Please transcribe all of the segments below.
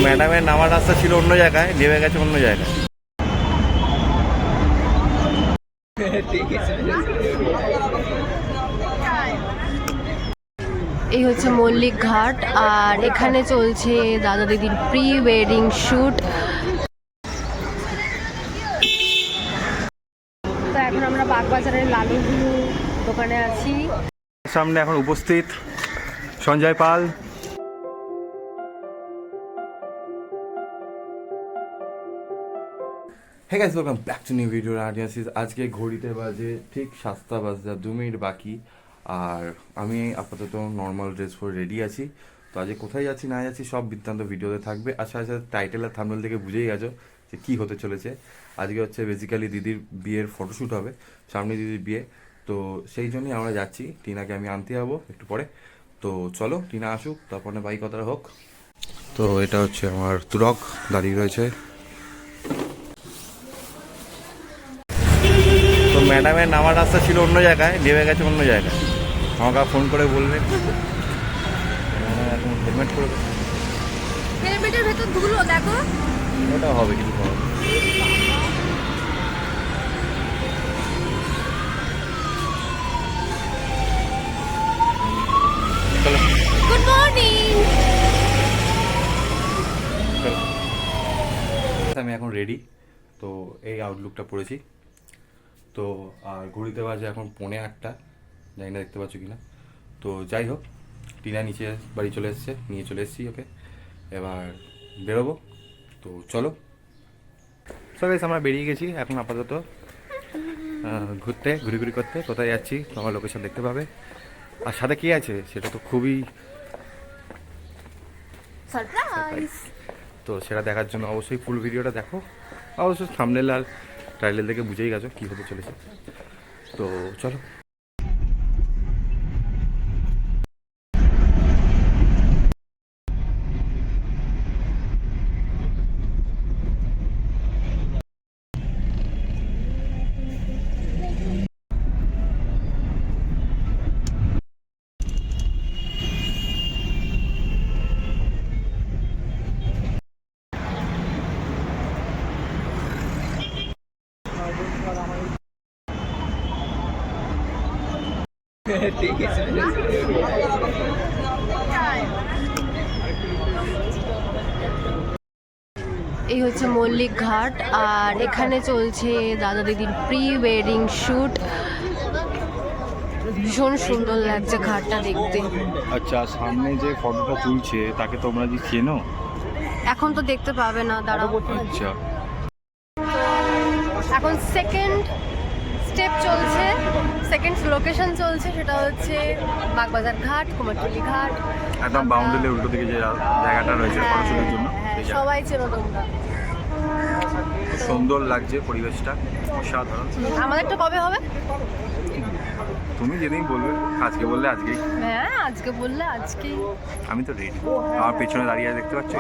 ম্যাডামের নামার রাস্তা ছিল অন্য জায়গায়, নেমে গেছে অন্য জায়গায়। এই হচ্ছে মল্লিক ঘাট, আর এখানে চলছে দাদা দিদির প্রি ওয়েডিং শ্যুট। তো এখন আমরা বাগবাজারের লালুগুলো দোকানে আছি। সামনে এখন উপস্থিত সঞ্জয় পাল। হ্যাঁ guys, welcome back to new video আর্টিয়াসিস। আজকে ঘড়িতে বাজে ঠিক 7টা বাজে 2 মিনিট বাকি, আর আমি আপাতত নর্মাল ড্রেস পরে রেডি আছি। তো আজকে কোথায় যাচ্ছি না যাচ্ছি সব বৃত্তান্ত ভিডিওতে থাকবে। আচ্ছা আচ্ছা, টাইটেল আর থাম্বনেল থেকে বুঝেই গেছো যে কী হতে চলেছে। আজকে হচ্ছে বেসিক্যালি দিদির বিয়ের ফটোশ্যুট হবে, সামনে দিদির বিয়ে। তো সেই জন্যই আমরা যাচ্ছি। টিনাকে আমি আনতে যাবো একটু পরে। তো চলো টিনা আসুক, তারপর না বাইক কথাটা হোক। তো এটা হচ্ছে আমার তুরক দাঁড়িয়ে রয়েছে। তো ম্যাডামের নামার রাস্তা ছিল অন্য জায়গায়, নেমে গেছে অন্য জায়গায়। আমাকে ফোন করে বললেন এখন হেলমেট করে দেবে। হেলমেটের ভেতর ধুলো দেখো, ওটা হবে কিছু করার। Good morning. আমি এখন রেডি, তো এই আউটলুকটা পরেছি। তো আর ঘড়িতে বাজে এখন 7:45, জানি না দেখতে পাচ্ছ কিনা। তো যাই হোক, টিনা নিচে বাড়ি চলে এসছে, নিয়ে চলে এসেছি ওকে। এবার বেরোবো, তো চলো। সব আমরা বেরিয়ে গেছি এখন আপাতত ঘুরতে, ঘুরি করতে। কোথায় যাচ্ছি তোমার লোকেশন দেখতে পাবে। আর সাথে কি আছে সেটা তো খুবই সারপ্রাইজ। তো সেটা দেখার জন্য অবশ্যই ফুল ভিডিওটা দেখো। অবশ্যই থাম্বনেল আর টাইটেল দেখে বুঝেই গেছো কী হতে চলেছে। তো চলো। এই হচ্ছে মল্লিক ঘাট, আর এখানে চলছে দাদা দিদির প্রি ওয়েডিং শ্যুট। ভীষণ সুন্দর লাগছে ঘাটটা দেখতে। আচ্ছা, সামনে যে ফটোটা তুলছে তাকে তোমরা কি চেনো? এখন তো দেখতে পাবে না, দাঁড়াও। আচ্ছা, এখন সেকেন্ড স্টেপ চলছে, সেকেন্ড লোকেশন চলছে, সেটা হচ্ছে বাগবাজার ঘাট, কুমারটুলি ঘাট। একদম বাউন্ডারির উল্টো দিকে যে জায়গাটা রয়েছে ফটোশুটের জন্য, সেই জায়গা। সবাই চেনো তোমরা। সুন্দর লাগছে পরিবেশটা, অসাধারণ। আমাদেরটা কবে হবে? তুমি যেদিন বলবে, আজকে বললে আজকেই। হ্যাঁ, আজকে বললে আজকেই। আমি তো রেডি। আমার পেছনে দাঁড়িয়ে দেখতে পাচ্ছ,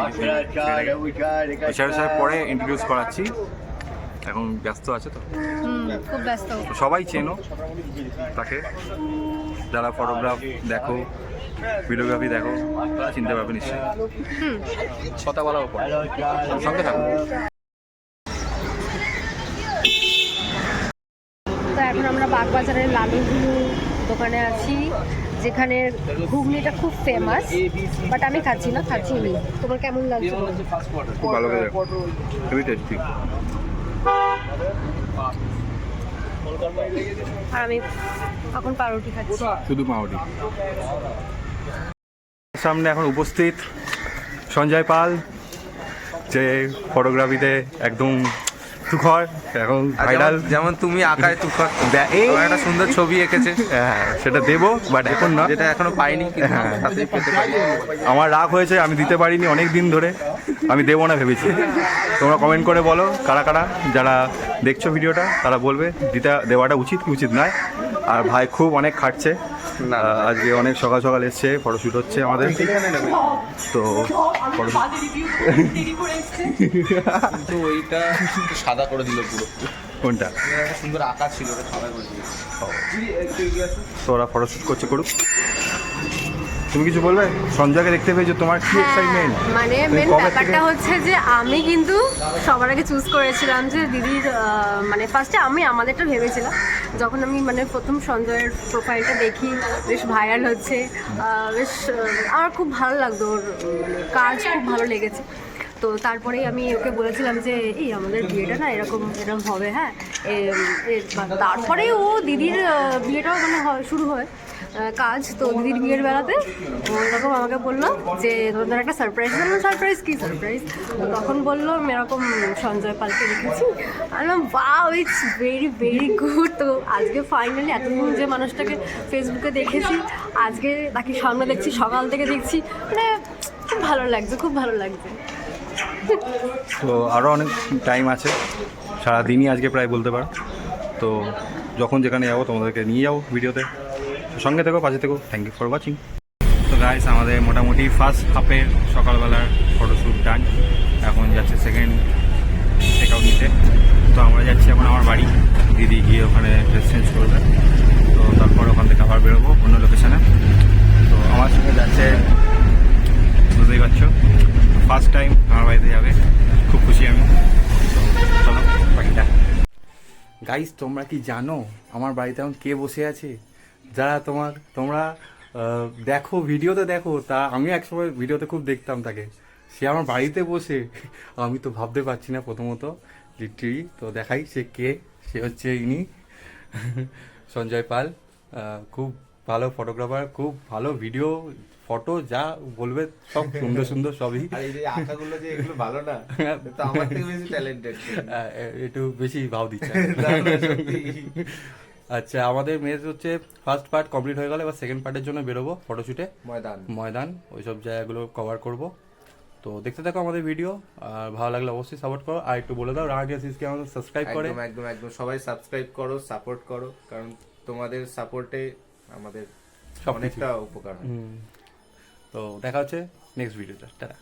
স্যার পরে ইন্ট্রোডিউস করাচ্ছি, এখন ব্যস্ত আছে তো। খুব ব্যস্ত। সবাই চেনো তাকে, যারা ফটোগ্রাফ দেখো, ভিডিওগ্রাফি দেখো, তারা চিনতে পারবে নিশ্চয়ই। কথা বলার উপর সঙ্গে থাকো। তো এখন আমরা বাগবাজারের লালুগুলো দোকানে আছি, যেখানে ঘুগনিটা খুব ফেমাস, বাট আমি খাচ্ছি না, খাচ্ছি নি। তোমার কেমন লাগছে? খুব ভালো লাগে, খুবই টেস্টি। আর আমি এখন পাউরুটি খাচ্ছি, শুধু পাউরুটি। সামনে এখন উপস্থিত সঞ্জয় পাল, যে ফটোগ্রাফিতে একদম তুখর, এখন ভাইরাল। যেমন তুমি আঁকায় তুখর, এই একটা সুন্দর ছবি এঁকেছে। হ্যাঁ, সেটা দেবো, বাট এখন না, যেটা এখনো পাইনি, সাথেই পেতে পারি। আমার রাগ হয়েছে, আমি দিতে পারিনি অনেক দিন ধরে, আমি দেবো না ভেবেছি। তোমরা কমেন্ট করে বলো কারা কারা যারা দেখছো ভিডিওটা, তারা বলবে দেওয়াটা উচিত কি উচিত নয়। আর ভাই খুব অনেক খাটছে, আজকে অনেক সকাল সকাল এসছে, ফটোশ্যুট হচ্ছে আমাদের। তো কিন্তু ওইটা সাদা করে দিল পুরো। কোনটা? সুন্দর আঁকা ছিল, ওটা সাদা করে দিল। তো ওরা ফটোশ্যুট করছে, করুক। তুমি কিছু বলবে? সঞ্জয়কে দেখতে পেয়েছো, তোমার কি এক্সাইটমেন্ট? মানে তুমি মেন কবে ব্যাপারটা থেকে- হচ্ছে যে আমি কিন্তু সবার আগে চুজ করেছিলাম যে দিদির মানে ফার্স্টে আমি আমাদেরটা ভেবেছিলাম, যখন আমি মানে প্রথম সঞ্জয়ের প্রোফাইলটা দেখি বেশ ভাইরাল হচ্ছে, বেশ আমার খুব ভালো লাগতো, ওর মানে কাজ খুব ভালো লেগেছে। তো তারপরেই আমি ওকে বলেছিলাম যে এই আমাদের বিয়েটা না এরকম এরকম হবে, হ্যাঁ। তারপরে ও দিদির বিয়েটাও মানে শুরু হয় কাজ। তো দিদির বিয়ের বেলাতে ও এরকম আমাকে বললো যে তোমাদের একটা সারপ্রাইজ দিলাম। সারপ্রাইজ কি সারপ্রাইজ? তো তখন বললো আমি এরকম সঞ্জয় পালকে রেখেছি। আমি wow, it's very very good. তো আজকে ফাইনালি এতদিন যে মানুষটাকে ফেসবুকে দেখেছি, আজকে তাকে সামনে দেখছি, সকাল থেকে দেখছি, মানে খুব ভালো লাগছে, খুব ভালো লাগছে। তো আরও অনেক টাইম আছে, সারাদিনই আজকে প্রায় বলতে পারো। তো যখন যেখানে যাবো তোমাদেরকে নিয়ে যাবো ভিডিওতে, সঙ্গে থেকো, পাশে থেকো। Thank you for watching. তো গাইস, আমাদের মোটামুটি ফার্স্ট হাফের সকালবেলার ফটোশ্যুট ডান। এখন যাচ্ছে সেকেন্ড চেক আউট নিতে। তো আমরা যাচ্ছি এখন আমার বাড়ি, দিদি গিয়ে ওখানে ড্রেস চেঞ্জ করবে। তো তারপর ওখান থেকে আবার বেরোবো অন্য লোকেশানে। তো আমার সঙ্গে যাচ্ছে, বুঝতেই পারছো, ফার্স্ট টাইম আমার বাড়িতে যাবে, খুব খুশি আমি। তো চলো বাকিটা। গাইস, তোমরা কি জানো আমার বাড়িতে এখন কে বসে আছে? যারা তোমরা দেখো, ভিডিওতে দেখো, তা আমি একসময় ভিডিওতে খুব দেখতাম তাকে, সে আমার বাড়িতে বসে, আমি তো ভাবতে পারছি না প্রথমত, লিটারি। তো দেখাই সে কে। সে হচ্ছে ইনি, সঞ্জয় পাল। খুব ভালো ফটোগ্রাফার, খুব ভালো ভিডিও, ফটো যা বলবে সব সুন্দর সুন্দর সবই। আর এই যে আঁকাগুলো যে এগুলো ভালো না, তো আমার থেকে বেশি ট্যালেন্টেড। একটু বেশি ভাব দিচ্ছে। আচ্ছা, আমাদের মেজ হচ্ছে ফার্স্ট পার্ট কমপ্লিট হয়ে গেল, এবার সেকেন্ড পার্টের জন্য বেরোবো ফটোশুটে। ময়দান ওইসব জায়গাগুলো কভার করব। তো দেখতে থাকো আমাদের ভিডিও, আর ভালো লাগলে অবশ্যই সাপোর্ট করো। আর একটু বলে দাও রাহাটিয়া সিরিজকে আমাদের সাবস্ক্রাইব করে। একদম একদম একদম সবাই সাবস্ক্রাইব করো, সাপোর্ট করো, কারণ তোমাদের সাপোর্টে আমাদের সবকিছু। অনেকটা উপকার হয়। তো দেখা হচ্ছে নেক্সট ভিডিওটা। টাটা।